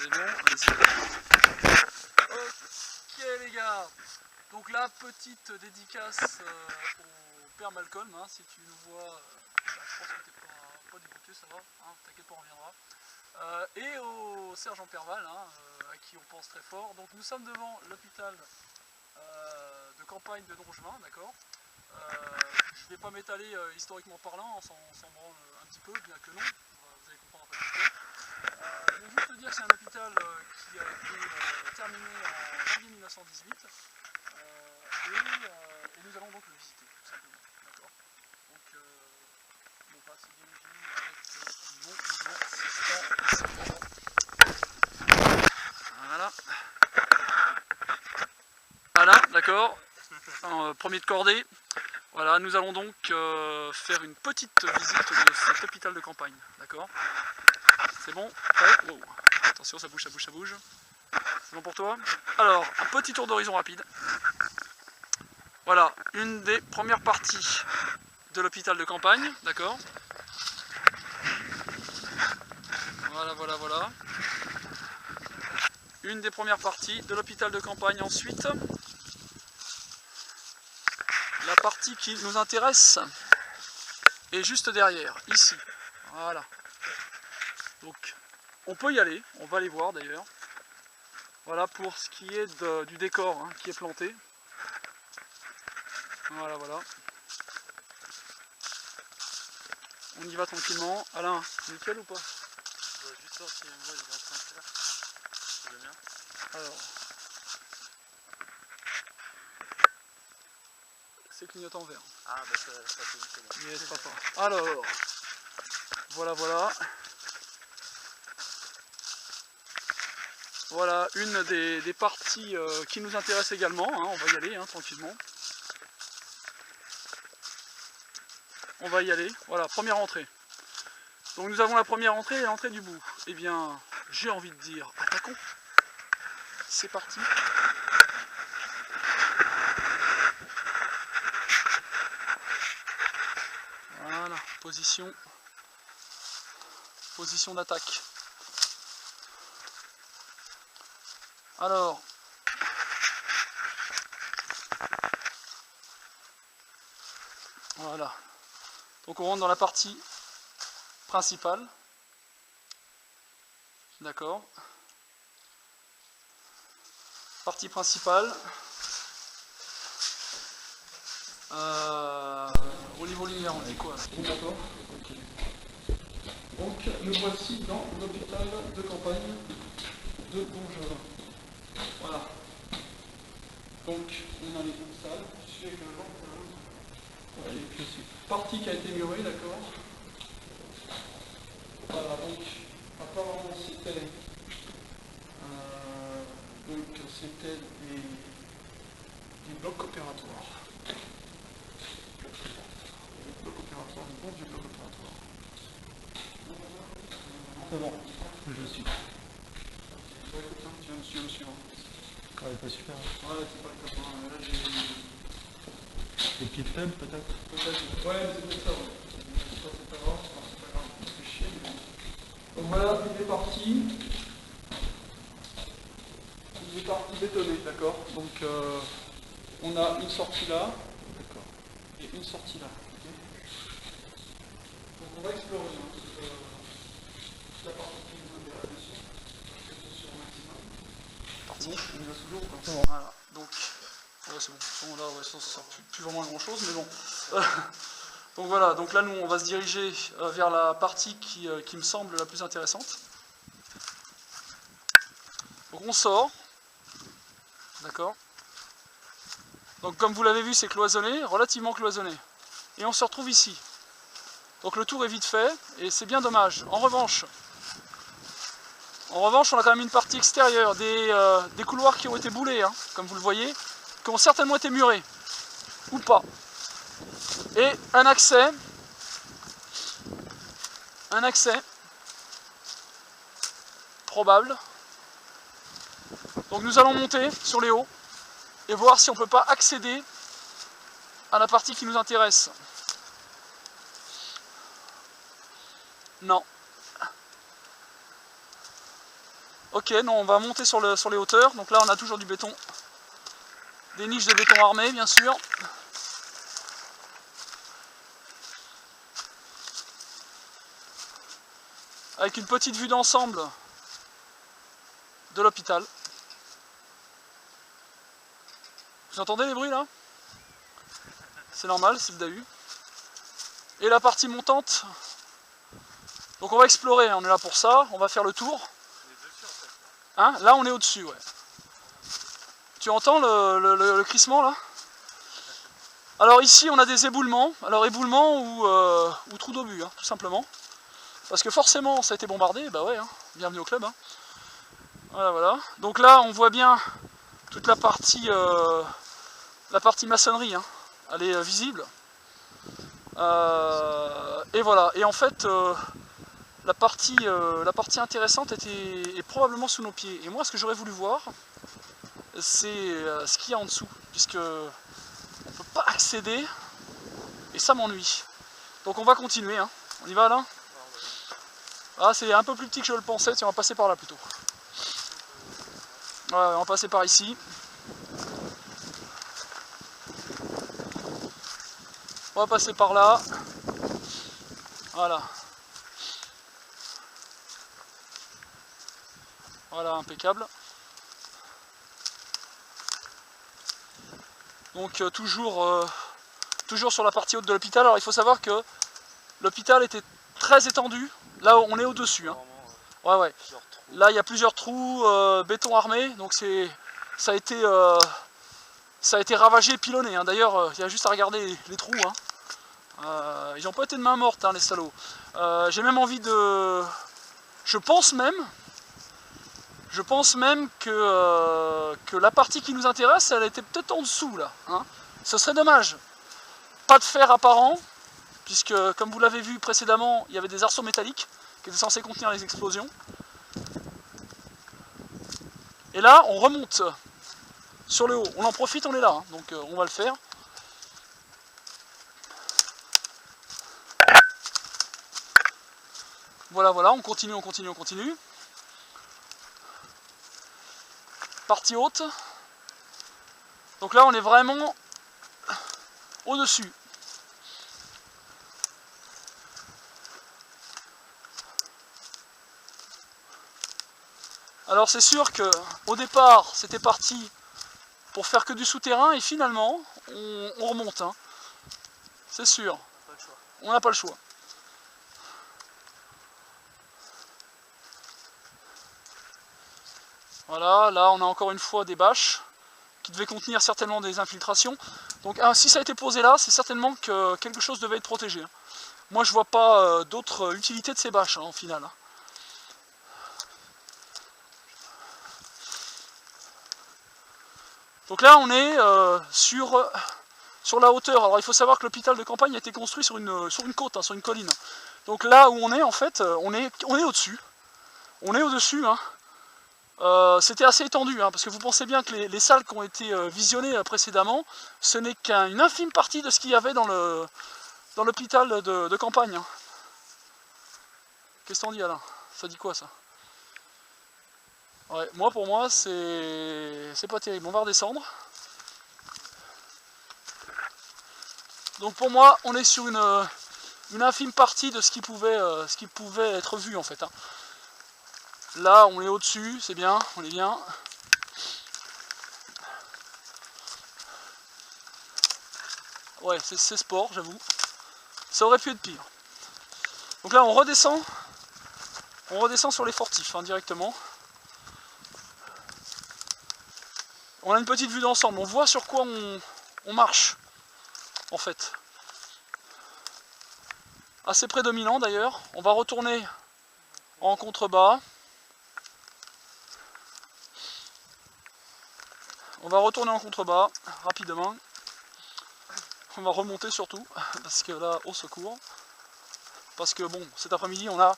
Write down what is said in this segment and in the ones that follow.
C'est bon, allez-y. Ok les gars, donc là petite dédicace au père Malcolm, hein, si tu nous vois, je pense que t'es pas dégoûté, ça va, hein, t'inquiète pas, on reviendra. Et au sergent Perval, hein, à qui on pense très fort. Donc nous sommes devant l'hôpital de campagne de Drongevin, d'accord. Je ne vais pas m'étaler historiquement parlant, on s'en branle un petit peu, bien que non, vous allez comprendre après pourquoi. Je vais juste te dire que c'est un hôpital qui a été terminé en janvier 1918 et nous allons donc le visiter, tout simplement. D'accord. Donc, on va se diriger avec mon assistant. Voilà. Voilà, d'accord. Premier de cordée. Voilà, nous allons donc faire une petite visite de cet hôpital de campagne. D'accord. C'est bon? Prêt? Wow. Attention, ça bouge, ça bouge, ça bouge. C'est bon pour toi? Alors, un petit tour d'horizon rapide. Voilà, une des premières parties de l'hôpital de campagne, d'accord? Voilà, voilà, voilà. Une des premières parties de l'hôpital de campagne ensuite. La partie qui nous intéresse est juste derrière, ici. Voilà. Donc, on peut y aller, on va aller voir d'ailleurs. Voilà pour ce qui est du décor hein, qui est planté. Voilà, voilà. On y va tranquillement. Alain, nickel ou pas? Je dois juste voir si moi il est en train de faire. C'est bien. Alors. C'est clignotant vert. Ah bah ça fait vite, c'est bon. Yes, papa. Alors. Voilà, voilà. Voilà une des parties qui nous intéresse également. Hein. On va y aller hein, tranquillement. On va y aller. Voilà, première entrée. Donc nous avons la première entrée et l'entrée du bout. Eh bien, j'ai envie de dire, attaquons. C'est parti. Voilà, position d'attaque. Alors, voilà. Donc on rentre dans la partie principale. D'accord. Partie principale. Au niveau lumière, on dit quoi? D'accord. Okay. Donc nous voici dans l'hôpital de campagne de Drongevin. Voilà. Donc on a les deux salles. Je suis avec le vent. Okay. Partie qui a été murée, d'accord. Voilà, donc apparemment c'était des blocs opératoires. Des bons vieux blocs opératoires. C'est bon, je suis. Ouais, écoute, hein, tu viens me suivre. Ouais, pas super. Ouais, c'est pas le copain. Là, j'ai des pieds faibles peut-être? Peut-être. Ouais, c'est peut-être ça. Ouais. C'est pas grave, c'est pas grave. C'est chier. Mais... Donc voilà, il est parti. Il est parti bétonné, d'accord. Donc on a une sortie là. D'accord. Et une sortie là. Okay. Donc on va explorer hein, la partie qui nous intéresse, bien sûr. Sur le maximum. Parti. Bon, on y va toujours ou pas? Bon. Voilà. Donc, ouais, c'est bon. Là, ouais, ça sert plus vraiment à grand chose, mais bon. Donc voilà, donc là nous on va se diriger vers la partie qui me semble la plus intéressante. Donc on sort, d'accord. Donc comme vous l'avez vu c'est cloisonné, relativement cloisonné. Et on se retrouve ici. Donc le tour est vite fait et c'est bien dommage. En revanche on a quand même une partie extérieure, des couloirs qui ont été boulés, hein, comme vous le voyez, qui ont certainement été murés, ou pas. Et un accès probable. Donc nous allons monter sur les hauts et voir si on ne peut pas accéder à la partie qui nous intéresse. Non. Ok, non, on va monter sur les hauteurs. Donc là, on a toujours du béton. Des niches de béton armé, bien sûr. Avec une petite vue d'ensemble de l'hôpital. Vous entendez les bruits là? C'est normal, c'est le Dahu. Et la partie montante, donc on va explorer, on est là pour ça, on va faire le tour. Hein? Là on est au-dessus, ouais. Tu entends le crissement là? Alors ici on a des éboulements, alors éboulements ou trous d'obus, hein, tout simplement. Parce que forcément ça a été bombardé, bah ouais, hein, bienvenue au club. Hein. Voilà, voilà. Donc là on voit bien toute la partie maçonnerie, hein. Elle est visible. Et voilà, et en fait la partie intéressante est probablement sous nos pieds. Et moi ce que j'aurais voulu voir, c'est ce qu'il y a en dessous, puisque on ne peut pas accéder, et ça m'ennuie. Donc on va continuer, hein. On y va là? Ah, c'est un peu plus petit que je le pensais, tiens, on va passer par là plutôt. Ouais, on va passer par ici. On va passer par là. Voilà. Voilà, impeccable. Donc toujours sur la partie haute de l'hôpital. Alors il faut savoir que l'hôpital était très étendu. Là on est au-dessus. Hein. Ouais, ouais. Là il y a plusieurs trous, béton armé. Donc ça a été ravagé et pilonné. Hein. D'ailleurs il y a juste à regarder les trous. Hein. Ils n'ont pas été de main morte, hein, les salauds. J'ai même envie de... Je pense même que la partie qui nous intéresse, elle était peut-être en dessous, là. Hein. Ce serait dommage. Pas de fer apparent, puisque, comme vous l'avez vu précédemment, il y avait des arceaux métalliques qui étaient censés contenir les explosions. Et là, on remonte sur le haut. On en profite, on est là, hein, donc on va le faire. Voilà, voilà, on continue, on continue, on continue. Partie haute. Donc là, on est vraiment au-dessus. Alors c'est sûr que au départ, c'était parti pour faire que du souterrain et finalement, on remonte. Hein. C'est sûr. On n'a pas le choix. Voilà, là on a encore une fois des bâches qui devaient contenir certainement des infiltrations. Donc si ça a été posé là, c'est certainement que quelque chose devait être protégé. Moi je vois pas d'autre utilité de ces bâches, hein, en final. Donc là on est sur la hauteur. Alors il faut savoir que l'hôpital de campagne a été construit sur une côte, hein, sur une colline. Donc là où on est en fait, on est au-dessus. On est au-dessus, hein. C'était assez étendu, hein, parce que vous pensez bien que les salles qui ont été visionnées précédemment, ce n'est qu'une infime partie de ce qu'il y avait dans l'hôpital de campagne. Hein. Qu'est-ce qu'on dit Alain? Ça dit quoi ça? Ouais, pour moi, c'est pas terrible. On va redescendre. Donc pour moi, on est sur une infime partie de ce qui pouvait être vu en fait. Hein. Là, on est au-dessus, c'est bien, on est bien. Ouais, c'est sport, j'avoue. Ça aurait pu être pire. Donc là, on redescend sur les fortifs, hein, directement. On a une petite vue d'ensemble, on voit sur quoi on marche, en fait. Assez prédominant d'ailleurs. On va retourner en contrebas. On va retourner en contrebas rapidement. On va remonter surtout, parce que là, au secours. Parce que bon, cet après-midi, on a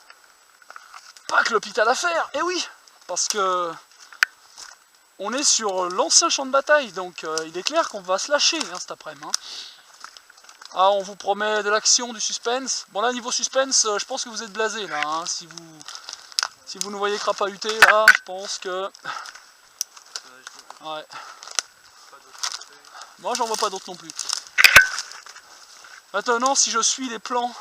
pas que l'hôpital à faire. Et oui, parce que on est sur l'ancien champ de bataille, donc il est clair qu'on va se lâcher, hein, cet après-midi. Hein. Ah, on vous promet de l'action, du suspense. Bon là, niveau suspense, je pense que vous êtes blasés là, hein, si vous Si vous nous voyez crapahuter là, je pense que... Ouais. Moi j'en vois pas d'autres non plus. Maintenant si je suis les plans...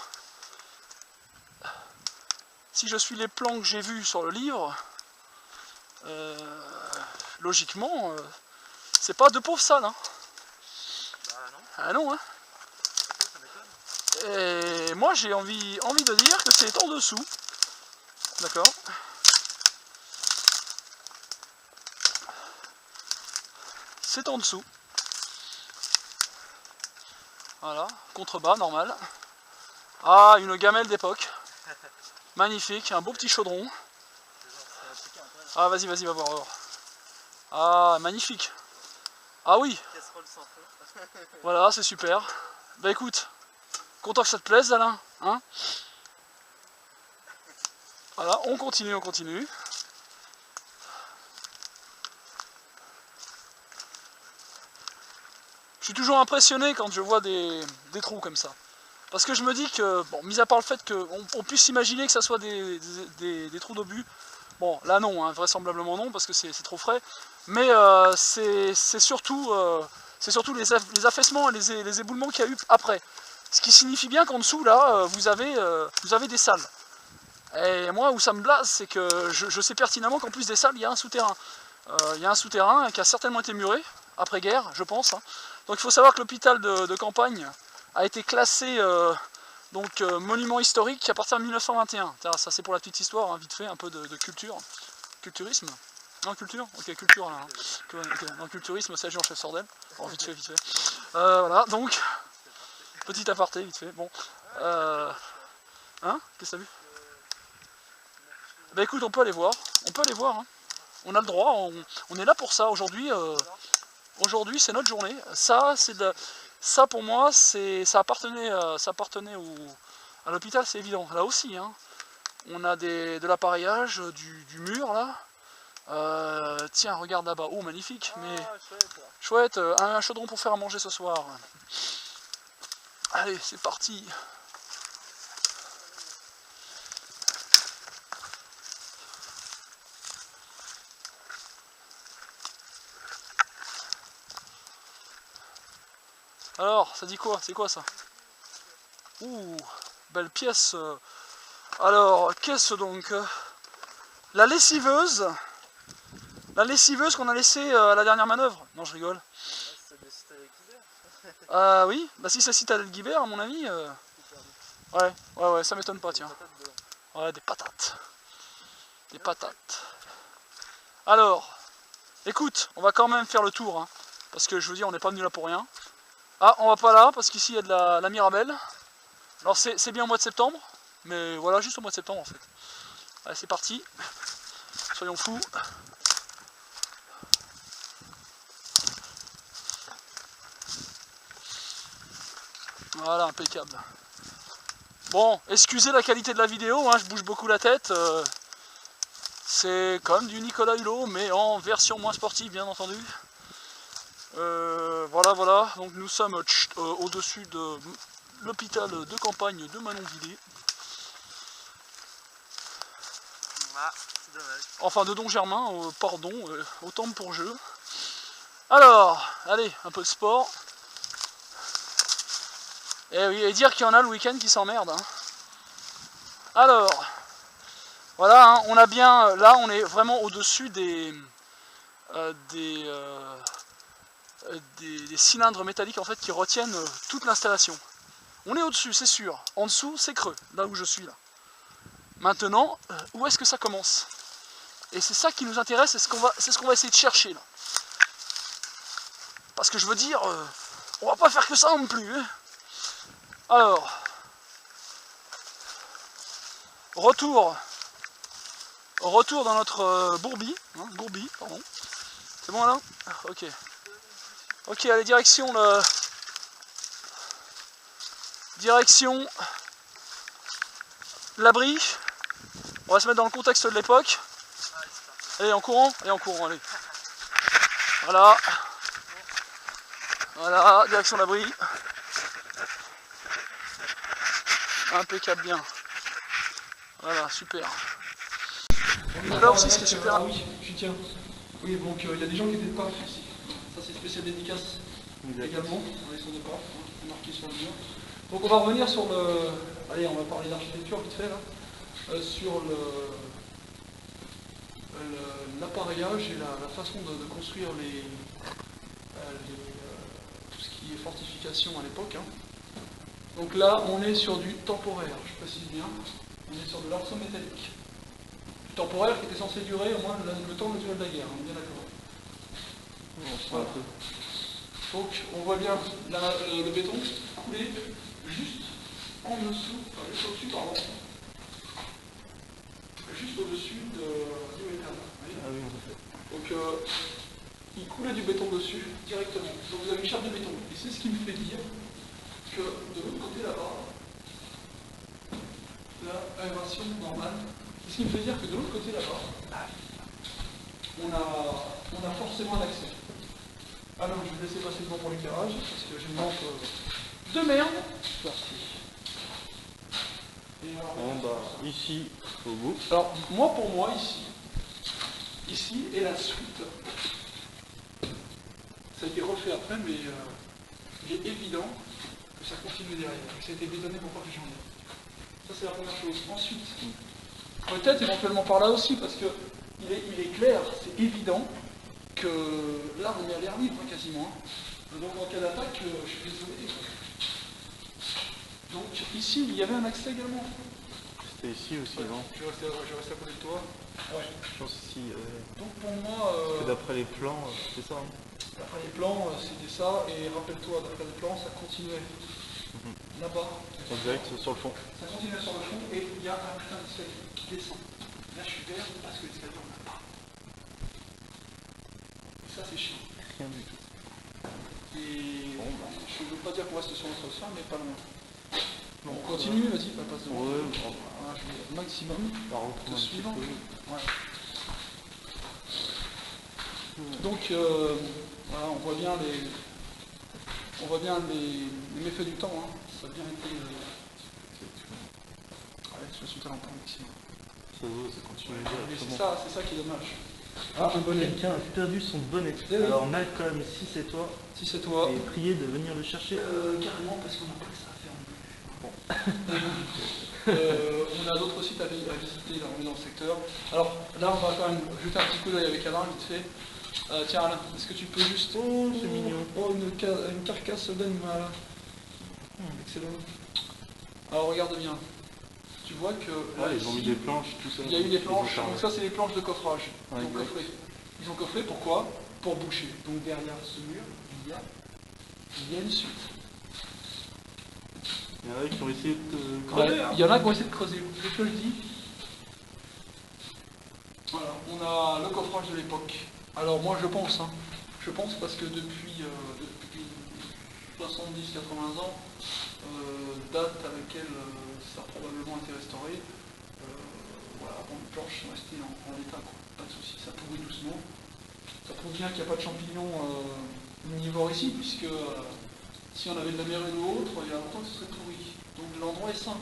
Si je suis les plans que j'ai vus sur le livre, logiquement, c'est pas de pauvres salles. Hein. Bah non. Ah non, hein. Ça m'étonne. Et moi j'ai envie de dire que c'est en dessous. D'accord. C'est en dessous. Voilà, contrebas, normal. Ah, une gamelle d'époque. Magnifique, un beau petit chaudron. Ah, vas-y, vas-y, va voir, va voir. Ah, magnifique. Ah oui. Casserole sans feu. Voilà, c'est super. Bah écoute, content que ça te plaise, Alain. Hein, voilà, on continue, on continue. Je suis toujours impressionné quand je vois des trous comme ça. Parce que je me dis que, bon, mis à part le fait qu'on puisse imaginer que ça soit des trous d'obus, bon, là non, hein, vraisemblablement non, parce que c'est trop frais, mais c'est surtout les affaissements et les éboulements qu'il y a eu après. Ce qui signifie bien qu'en dessous, là, vous avez des salles. Et moi, où ça me blase, c'est que je sais pertinemment qu'en plus des salles, il y a un souterrain. Il y a un souterrain qui a certainement été muré, après-guerre, je pense. Hein. Donc il faut savoir que l'hôpital de campagne a été classé monument historique à partir de 1921. Ça c'est pour la petite histoire, hein, vite fait, un peu de culture. Culturisme. Non, culture. Ok, culture là. Hein. Okay. Non, culturisme, c'est Jean-Chef Sordel. Oh, vite fait, vite fait. Voilà, donc, petit aparté, vite fait. Bon. Hein? Qu'est-ce que t'as vu? Bah écoute, on peut aller voir. On peut aller voir. Hein. On a le droit, on est là pour ça. Aujourd'hui, c'est notre journée. Ça pour moi, ça appartenait à l'hôpital, c'est évident. Là aussi, hein, on a de l'appareillage, du mur là. Tiens, regarde là-bas. Oh, magnifique. Mais chouette. Un chaudron pour faire à manger ce soir. Allez, c'est parti. Alors, ça dit quoi? C'est quoi ça? Ouh, belle pièce. Alors, qu'est-ce donc? La lessiveuse. La lessiveuse qu'on a laissée à la dernière manœuvre. Non, je rigole. Ah oui, bah si c'est Citadel Guibert, à mon avis. Ouais, ça m'étonne pas, tiens. Ouais, des patates. Des patates. Alors, écoute, on va quand même faire le tour. Hein, parce que je veux dire, on n'est pas venu là pour rien. Ah, on va pas là, parce qu'ici il y a de la Mirabelle. Alors c'est bien au mois de septembre, mais voilà, juste au mois de septembre en fait. Allez, c'est parti. Soyons fous. Voilà, impeccable. Bon, excusez la qualité de la vidéo, hein, je bouge beaucoup la tête. C'est comme du Nicolas Hulot, mais en version moins sportive, bien entendu. Voilà, donc nous sommes au-dessus de l'hôpital de campagne de Manonvillers. Ah, c'est dommage. Enfin de Don Germain, pardon, autant pour jeu. Alors, allez, un peu de sport. Et oui, et dire qu'il y en a le week-end qui s'emmerde. Hein. Alors, voilà, hein, on a bien, là on est vraiment au-dessus des cylindres métalliques en fait qui retiennent toute l'installation. On est au-dessus, c'est sûr. En dessous, c'est creux, là où je suis là. Maintenant, où est-ce que ça commence? Et c'est ça qui nous intéresse, c'est ce qu'on va essayer de chercher là. Parce que je veux dire, on va pas faire que ça non plus. Hein. Alors, retour dans notre Bourbie, hein, Bourbie, pardon. C'est bon là? Ok. Ok, allez, direction l'abri. On va se mettre dans le contexte de l'époque. Allez, en courant, allez. Voilà. Voilà, direction l'abri. Impeccable bien. Voilà, super. Donc là aussi, ce qui est super. Ah oui, j'y tiens. Oui, donc il y a des gens qui étaient pas ici. Ça, c'est spécial dédicace également. Ils sont de pas, c'est marqué sur le mur. Donc on va revenir sur le. Allez, on va parler d'architecture vite fait là. Sur l'appareillage et la façon de construire tout ce qui est fortification à l'époque. Hein. Donc là, on est sur du temporaire, je précise bien. On est sur de l'arceau métallique. Du temporaire qui était censé durer au moins le temps de durer de la guerre, on est bien d'accord. Voilà. Donc on voit bien le béton couler juste en dessous, enfin juste au-dessus, pardon. Juste au-dessus du métal. Ah oui, on fait. Donc il coulait du béton dessus directement. Donc vous avez une chape de béton. Et c'est ce qui me fait dire que de l'autre côté là-bas, l'aération normale, c'est ce qui me fait dire que de l'autre côté là-bas, on a forcément l'accès. Ah non, je vais laisser passer devant pour l'éclairage, parce que j'ai une lampe de merde. Merci. Et alors, Bon, bah, ici, au bout. alors, moi pour moi, ici est la suite. Ça a été refait après, mais il est évident que ça continue derrière. Ça a été bétonné pour pas que j'en ai. Ça, c'est la première chose. Ensuite, peut-être éventuellement par là aussi, parce que il est clair, c'est évident que là, on est à l'air libre, hein, quasiment. Hein. Donc, en cas d'attaque, je suis désolé. Donc, ici, il y avait un accès également. C'était ici aussi, Ouais, non? je vais rester à côté de toi. Ouais. Je pense ici. Donc, pour moi, Parce que d'après les plans, c'est ça. Hein. d'après les plans, c'était ça. Et rappelle-toi, d'après les plans, ça continuait là-bas. En direct sur le fond. Ça continuait sur le fond et il y a un putain d'escalier qui descend. Là, je suis vert parce que l'escalier, on n'a pas. Et ça, c'est chiant. Rien du tout. Et Bon, bah. je ne veux pas dire qu'on reste sur notre sol, mais pas loin. Non, On continue, vas-y, passe devant. Ouais, bon. Voilà, je vais au maximum On va reprendre te un petit suivre. peu. Ouais. Donc, voilà, on voit bien les méfaits du temps. Hein. Ça a bien été. Ouais, je suis longtemps maximum. Ça continue Mais directement. c'est ça qui est dommage. Ah, un bonnet. Quelqu'un a perdu son bonnet. Eh oui. Alors, Malcolm, si c'est toi, Si c'est toi. et priez de venir le chercher. Carrément, parce qu'on n'a pas que ça à faire non plus. On a d'autres sites à visiter, là on est dans le secteur. Alors là on va quand même jeter un petit coup d'œil avec Alain vite fait. Tiens Alain, est-ce que tu peux juste... Oh, c'est mignon. Oh, une carcasse d'animal. Excellent. Alors regarde bien. Tu vois que... Là, là, ils ont mis ici, des planches, tout ça. il y a eu des Ils ont planches, fermé. donc ça c'est les planches de coffrage. Ouais, Ils ont exact. coffré. Ils ont coffré pourquoi? Pour boucher. Donc derrière ce mur, il y a une suite. Il y en a qui ont essayé de creuser. Ouais, Hein. il y en a qui ont essayé de creuser, je te le dis. Voilà, on a le coffrage de l'époque. Alors moi je pense parce que depuis 70-80 ans, date à laquelle ça a probablement été restauré, voilà, bon, les planches sont restées en état, quoi. Pas de souci, ça pourrit doucement. Ça prouve bien qu'il n'y a pas de champignons omnivores ici, puisque si on avait de la mer ou autre, il y a longtemps que ce serait pourri. Donc l'endroit est sain.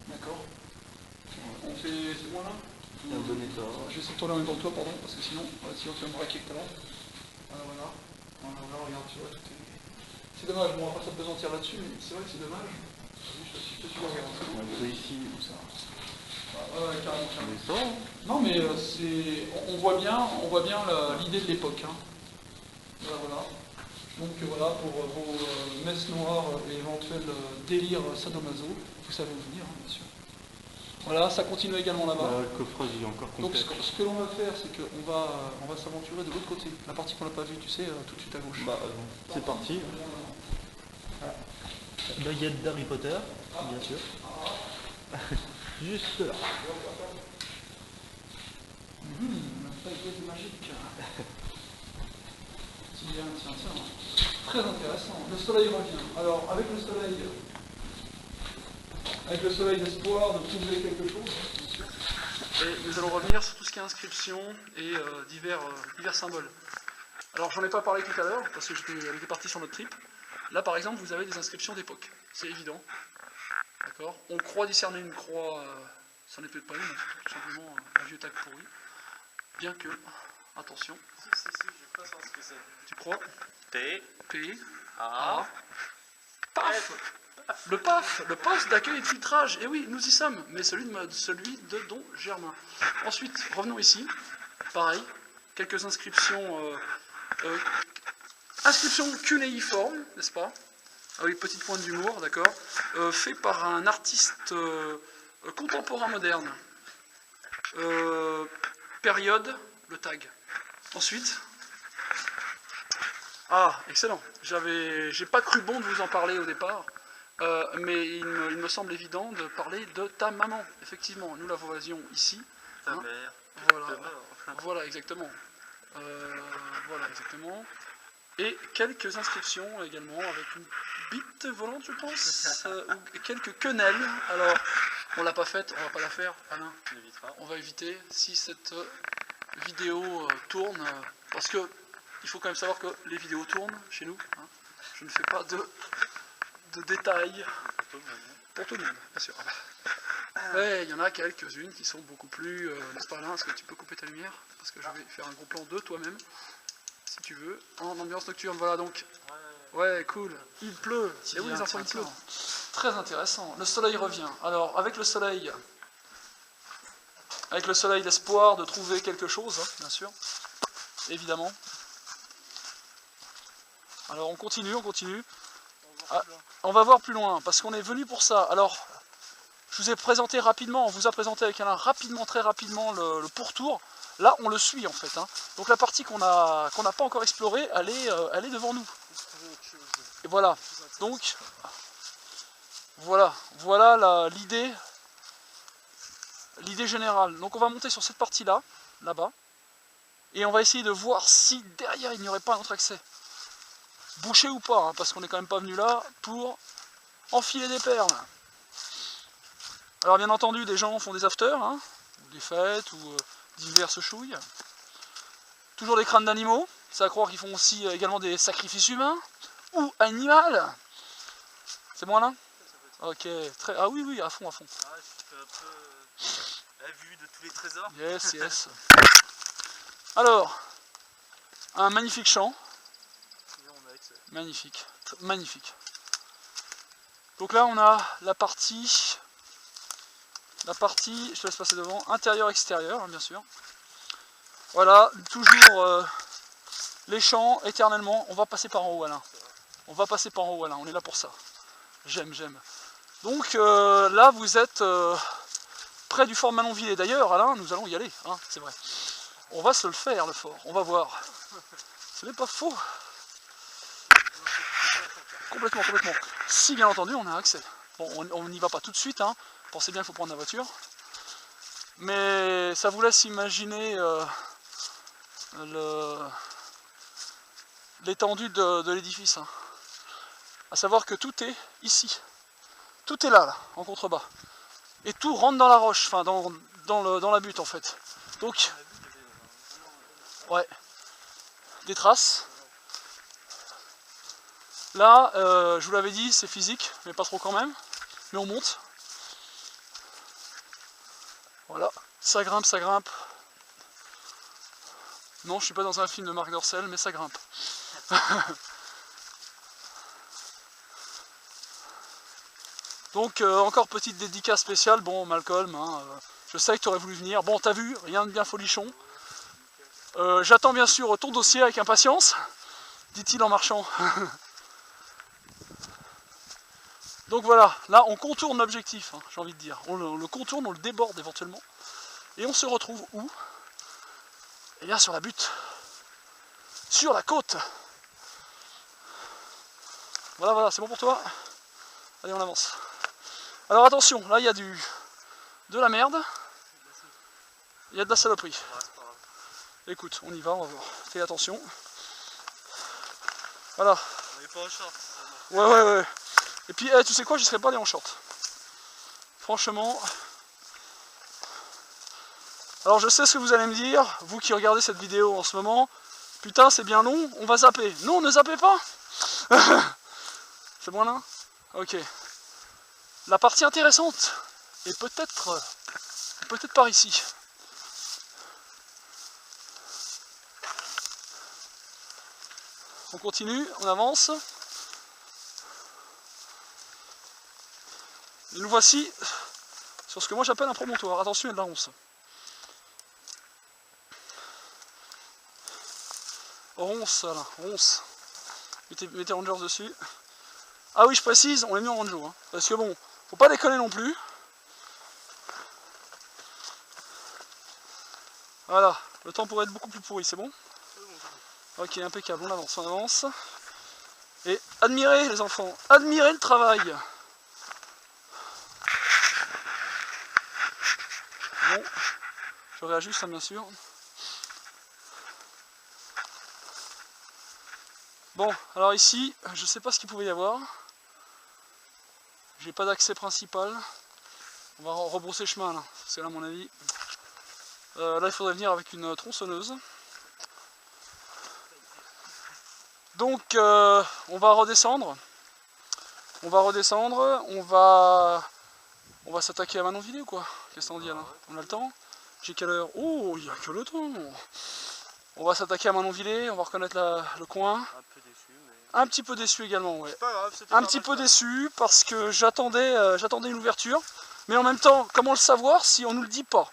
D'accord. On fait. C'est moi là? Il y a un bon état. Je vais essayer de tourner en même temps que toi, pardon, parce que sinon tu vas me braquer tout à l'heure. Voilà. Voilà, regarde, tu vois, tout est. C'est dommage, bon, on va pas s'apesantir là-dessus, mais c'est vrai que c'est dommage. Je te suis regarde. Un peu ici, où ça. Ouais, carrément. Mais ça, hein. Non, mais on voit bien l'idée de l'époque. Hein. Voilà. Donc voilà, pour vos messes noires et éventuels délires sadomaso, vous savez où venir, hein, bien sûr. Voilà, ça continue également là-bas. Le coffrage, il est encore Donc complet. ce que l'on va faire, c'est qu'on va s'aventurer de l'autre côté. La partie qu'on n'a pas vue, tu sais, tout de suite à gauche. Bah, c'est parti. Baguette d'Harry Potter, bien sûr. Juste là. La baguette magique. Tiens. Très intéressant. Le soleil revient. Alors, avec le soleil d'espoir, de trouver quelque chose, bien sûr. Et nous allons revenir sur tout ce qui est inscription et divers symboles. Alors, j'en ai pas parlé tout à l'heure, parce que j'étais parti sur notre trip. Là, par exemple, vous avez des inscriptions d'époque. C'est évident. D'accord. On croit discerner une croix, ça n'est peut-être pas une, tout simplement un vieux tag pourri. bien que... Attention, Si, je peux savoir ce que c'est. tu crois? T, P, A, A, PAF. Le PAF, le poste d'accueil et de filtrage. Et oui, nous y sommes, mais celui de Don Germain. Ensuite, revenons ici. Pareil, quelques inscriptions. Inscription cunéiforme, n'est-ce pas? Ah oui, petite pointe d'humour, d'accord. Fait par un artiste contemporain moderne. Période, le tag. Ensuite... Ah, excellent. J'ai pas cru bon de vous en parler au départ, mais il me semble évident de parler de ta maman. Effectivement, nous la voisions ici. ta Hein, mère, voilà, ta mort. voilà, exactement. Voilà, exactement. Et quelques inscriptions également avec une bite volante, je pense, ou quelques quenelles. Alors, on l'a pas faite, on va pas la faire, Alain. On évitera. On va éviter si cette vidéo tourne, parce que il faut quand même savoir que les vidéos tournent chez nous. Hein. Je ne fais pas de détails pour tout le monde, bien sûr. Ouais, il y en a quelques-unes qui sont beaucoup plus... n'est-ce pas, Alain? Est-ce que tu peux couper ta lumière? Parce que je vais faire un gros plan de toi-même, si tu veux, en ambiance nocturne. Voilà, donc... Ouais, cool. Il pleut. Et oui, les enfants, il pleut. Très intéressant. Le soleil revient. Alors, avec le soleil, l'espoir de trouver quelque chose, hein, bien sûr, évidemment. Alors, on continue. Ah, on va voir plus loin, parce qu'on est venu pour ça. Alors, je vous ai présenté rapidement, on vous a présenté avec Alain rapidement, très rapidement, le pourtour. Là, on le suit, en fait. Hein. Donc, la partie qu'on n'a pas encore explorée, elle est devant nous. Et voilà. Donc, voilà l'idée générale. Donc, on va monter sur cette partie-là, là-bas, et on va essayer de voir si derrière, il n'y aurait pas un autre accès. Bouché ou pas, hein, parce qu'on n'est quand même pas venu là pour enfiler des perles. Alors bien entendu, des gens font des afters, hein, ou des fêtes, ou diverses chouilles. Toujours des crânes d'animaux, c'est à croire qu'ils font aussi également des sacrifices humains, ou animaux. C'est bon là? Ok, très... Ah oui, à fond. Ah, je fais un peu la vue de tous les trésors. Yes. Alors, un magnifique champ. Magnifique. Donc là on a la partie, je te laisse passer devant, intérieur-extérieur, hein, bien sûr. Voilà, toujours les champs, éternellement. On va passer par en haut, Alain. On est là pour ça. J'aime. Donc là vous êtes près du fort Manonville. D'ailleurs, Alain, nous allons y aller, hein, c'est vrai. On va se le faire, le fort, on va voir. Ce n'est pas faux. Complètement. Si bien entendu on a accès. Bon, on n'y va pas tout de suite, hein. Pensez bien qu'il faut prendre la voiture. Mais ça vous laisse imaginer l'étendue de l'édifice. Hein. À savoir que tout est ici. Tout est là, en contrebas. Et tout rentre dans la roche, enfin dans la butte en fait. Donc, ouais, des traces. Là, je vous l'avais dit, c'est physique, mais pas trop quand même. Mais on monte. Voilà, ça grimpe. Non, je suis pas dans un film de Marc Dorcel, mais ça grimpe. Donc, encore petite dédicace spéciale. Bon, Malcolm, hein, je sais que tu aurais voulu venir. Bon, t'as vu, rien de bien folichon. J'attends bien sûr ton dossier avec impatience, dit-il en marchant. Donc voilà, là on contourne l'objectif, hein, j'ai envie de dire. On le contourne, on le déborde éventuellement. Et on se retrouve où? Eh bien sur la butte. Sur la côte. Voilà, c'est bon pour toi? Allez, on avance. Alors attention, là il y a de la merde. Il y a de la saloperie. Écoute, on y va, on va voir. Fais attention. Voilà. On n'est pas en short. Ouais. Et puis, tu sais quoi, je serais pas allé en short. Franchement. Alors, je sais ce que vous allez me dire, vous qui regardez cette vidéo en ce moment. Putain, c'est bien long, on va zapper. Non, ne zappez pas. C'est bon là? Ok. La partie intéressante est peut-être par ici. On continue, on avance. Et nous voici sur ce que moi j'appelle un promontoire. Attention, il y a de la ronce. Ronce, là, ronce. Mettez Rangers dessus. Ah oui, je précise, on l'a mis en Ranjo. Hein, parce que bon, faut pas déconner non plus. Voilà, le temps pourrait être beaucoup plus pourri, c'est bon? Ok, impeccable, on avance, on avance. Et admirez les enfants, admirez le travail. Bon, je réajuste hein, bien sûr. Bon, alors ici, je sais pas ce qu'il pouvait y avoir. J'ai pas d'accès principal. On va rebrousser chemin là, c'est là mon avis. Là il faudrait venir avec une tronçonneuse. Donc on va redescendre. On va s'attaquer à Manonville ou quoi? Qu'est-ce qu'on dit là? On a le temps? J'ai quelle heure? Oh, il n'y a que le temps. On va s'attaquer à Manonville, on va reconnaître le coin. Un peu déçu, mais... Un petit peu déçu également, ouais. C'est pas grave, c'était Un petit peu déçu parce que j'attendais une ouverture. Mais en même temps, comment le savoir si on ne nous le dit pas?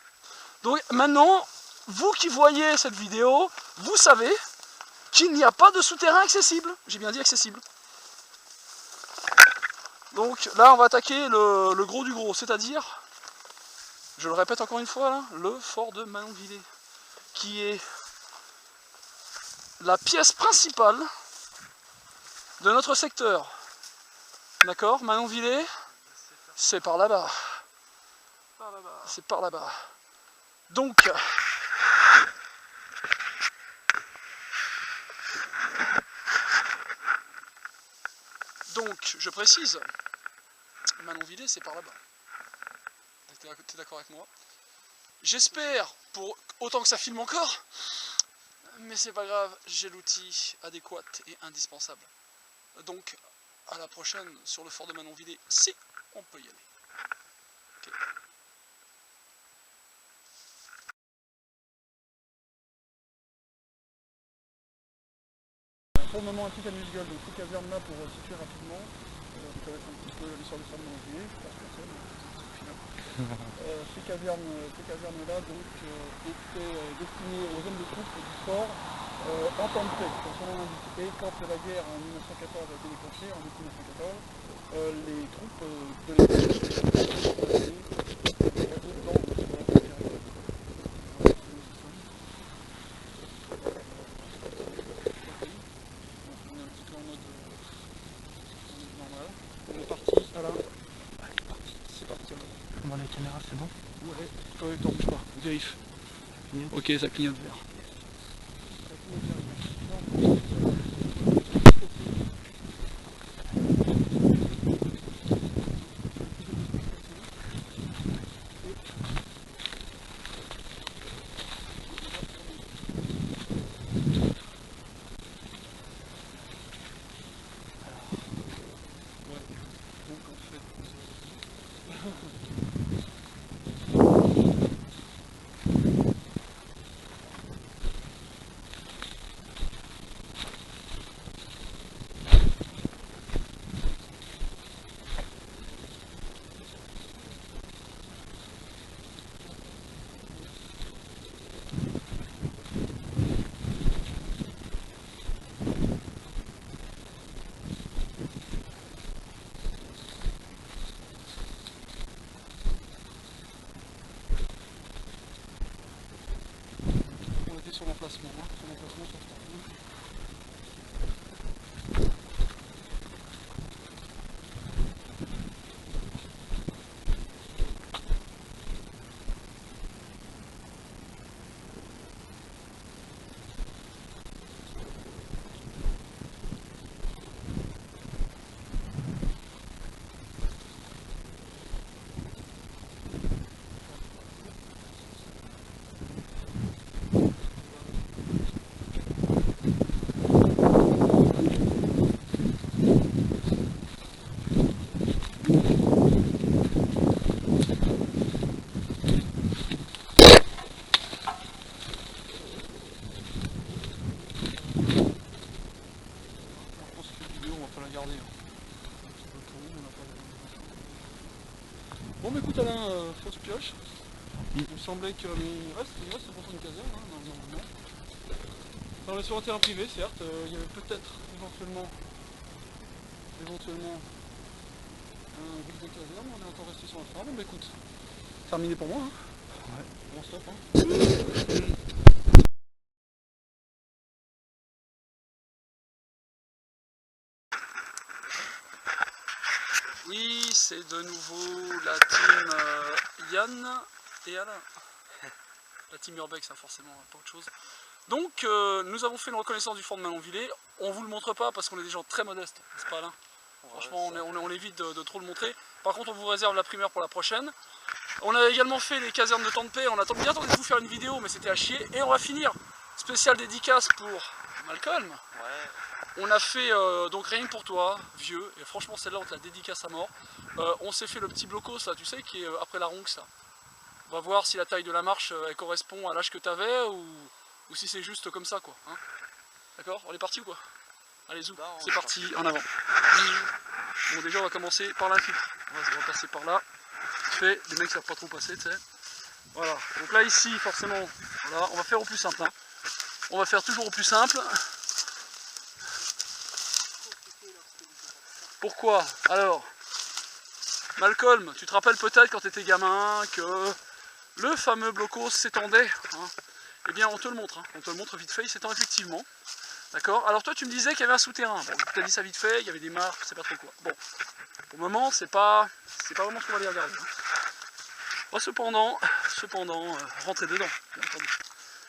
Donc maintenant, vous qui voyez cette vidéo, vous savez qu'il n'y a pas de souterrain accessible. J'ai bien dit accessible. Donc là, on va attaquer le gros du gros, c'est-à-dire, je le répète encore une fois, là, le fort de Manonville, qui est la pièce principale de notre secteur. D'accord? Manonville, c'est par là-bas. C'est par là-bas. Donc, je précise, Manonville, c'est par là-bas. T'es d'accord avec moi? J'espère, pour autant que ça filme encore, mais c'est pas grave, j'ai l'outil adéquat et indispensable. Donc, à la prochaine sur le fort de Manonville, si on peut y aller. Okay. Pour le moment, un truc à Musgueule, donc ces casernes là pour situer rapidement. Vous connaissez un petit peu l'histoire du fort de Manonville, je pense personne, ces casernes là donc étaient destinées aux hommes de troupes du fort en temps de paix, comme son nom l'indique. Et quand la guerre en 1914 a été déclenchée, en 1914, les troupes de l'époque La caméra, c'est bon? Ouais, t'en bouge pas, vérifie. Ok, ça clignote vert. Sur l'emplacement, sur Starting. Bon bah écoute Alain, fausse pioche. Il me semblait que... Mais il reste pourtant une caserne, hein, normalement. On est sur un terrain privé, certes. Il y avait peut-être éventuellement un groupe de caserne. On est encore resté sur la fin. Bon bah écoute, terminé pour moi. Hein. Ouais. Bon stop. Hein. Oui, c'est de nouveau la team Yann et Alain. La team Urbex, hein, forcément, pas autre chose. Donc, nous avons fait une reconnaissance du fort de Magnonvillers. On vous le montre pas parce qu'on est des gens très modestes, n'est-ce pas Alain? Franchement, on évite de trop le montrer. Par contre, on vous réserve la primeur pour la prochaine. On a également fait les casernes de temps de paix. On attend bien attendu de vous faire une vidéo, mais c'était à chier. Et on va finir. Spécial dédicace pour Malcolm. Ouais. On a fait donc rien que pour toi, vieux, et franchement celle-là on te la dédicace à mort. On s'est fait le petit blocos là, tu sais, qui est après la ronque ça. On va voir si la taille de la marche elle correspond à l'âge que tu avais ou si c'est juste comme ça quoi. Hein, d'accord? On est parti ou quoi? Allez zou, c'est parti, en avant. Bon déjà on va commencer par l'infiltre. On va passer par là. Fait, les mecs savent pas trop passer, tu sais. Voilà, donc là ici forcément, voilà, on va faire au plus simple. Hein. On va faire toujours au plus simple. Pourquoi? Alors, Malcolm, tu te rappelles peut-être quand tu étais gamin que le fameux blocos s'étendait, hein? Eh bien on te le montre, hein. On te le montre vite fait, il s'étend effectivement. D'accord? Alors toi tu me disais qu'il y avait un souterrain, bon, tu as dit ça vite fait, il y avait des marques, je sais pas trop quoi. Bon, pour le moment c'est pas vraiment ce qu'on va aller regarder. Hein. On va cependant rentrer dedans, bien entendu.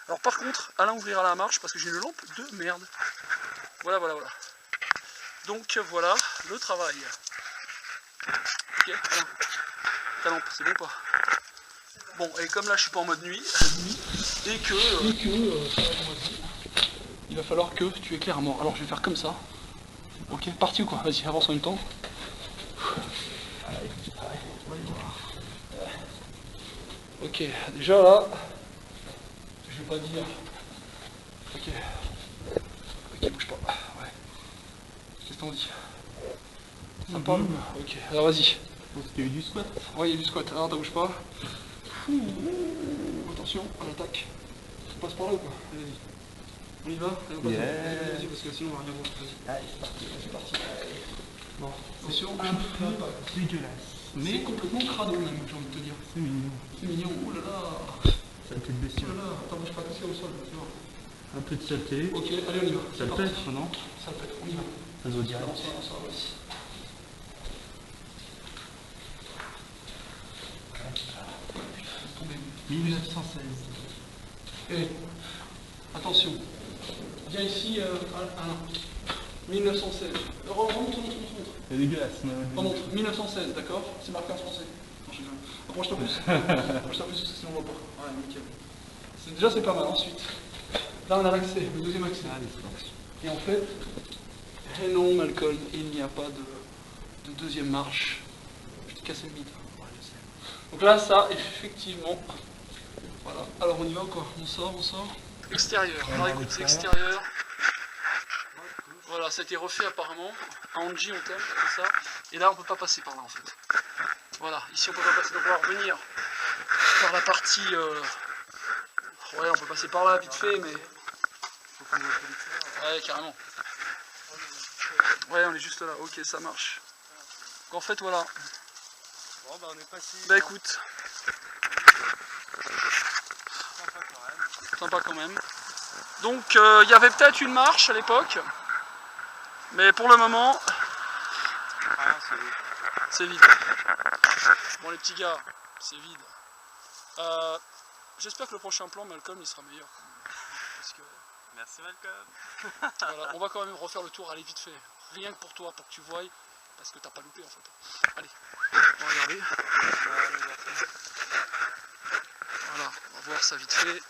Alors par contre, Alain ouvrira la marche parce que j'ai une lampe de merde. Voilà. Donc voilà le travail. Ok, Alain, ta lampe, c'est bon ou pas? Bon, et comme là je suis pas en mode nuit, et que il va falloir que tu éclaires à mort. Alors je vais faire comme ça. Ok, parti ou quoi? Vas-y, avance en même temps. Ok, déjà là, je vais pas dire. Ok, bouge pas. Ouais. Qu'est-ce qu'on dit? Ça parle? Ok, alors vas-y. Parce qu'il y a eu du squat. Ouais, il y a du squat, alors t'as bouge pas. Attention, on attaque. On passe par là ou quoi? Vas-y. On y va? Allez, on passe. Vas-y, parce que sinon on va rien voir. Vas-y. Allez, c'est parti. C'est parti. Bon, c'est sûr, Un peu dégueulasse. mais c'est complètement crado même, j'ai envie de te dire. C'est mignon. C'est mignon, oh là là. Ça fait de Oh bestiole. là là, attends, bouge pas, qu'est-ce qu'il y a au sol, tu vois. Un peu de saleté. Ok, allez, on y va. Ça le pète, non? Ça le pète, on y va. Ça se voit direct. Avance, vas-y. Tombez. 1916. Et attention, viens ici, Alain. 1916. Remonte. C'est dégueulasse. Remonte, 1916, d'accord? C'est marqué en français. Non, je rigole. Approche-toi plus. Approche-toi plus parce que sinon on voit pas. Ouais, nickel. Déjà c'est pas mal. Ensuite, là on a l'accès, le deuxième accès. Allez, c'est parti. Et en fait, eh non Malcolm, il n'y a pas de deuxième marche. Je t'ai cassé le mythe. Ouais, je sais. Donc là, ça, effectivement. Voilà. Alors on y va ou quoi? On sort. Extérieur. Alors écoute, c'est extérieur. Voilà, ça a été refait apparemment. À Anji, on t'aime, c'est ça. Et là, on peut pas passer par là en fait. Voilà, ici on peut pas passer. Donc on va revenir par la partie. Ouais, on peut passer par là vite fait, mais. Ouais, carrément. Ouais, on est juste là. Ok, ça marche. Donc en fait, voilà. Bon, bah on est passé. Bah écoute. Sympa quand même. Sympa quand même. Donc il y avait peut-être une marche à l'époque, mais pour le moment, Ah, c'est vide. Bon les petits gars, c'est vide. J'espère que le prochain plan, Malcolm, il sera meilleur. Parce que, merci Malcolm. voilà, on va quand même refaire le tour, allez vite fait. Rien que pour toi, pour que tu voies, parce que t'as pas loupé en fait. Allez, on va regarder. Voilà, on va voir ça vite fait.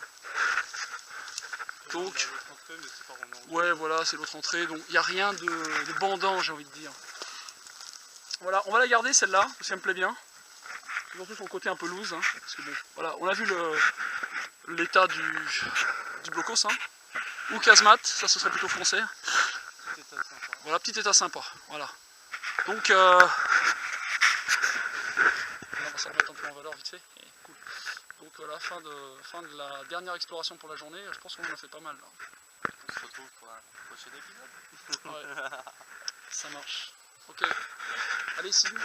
Donc, ouais, voilà, c'est l'autre entrée. Donc, il n'y a rien de bandant, j'ai envie de dire. Voilà, on va la garder celle-là, parce qu'elle me plaît bien. Surtout son côté un peu loose. Hein, parce que bon, voilà, on a vu l'état du blocos. Hein, ou casemate, ça ce serait plutôt foncé. Voilà, petit état sympa. Voilà. Donc, on va se remettre un peu en valeur vite fait. Et cool. Donc voilà, fin de la dernière exploration pour la journée. Je pense qu'on en a fait pas mal là. On se retrouve pour un prochain épisode. Ouais. Ça marche. Ok. Allez, signe.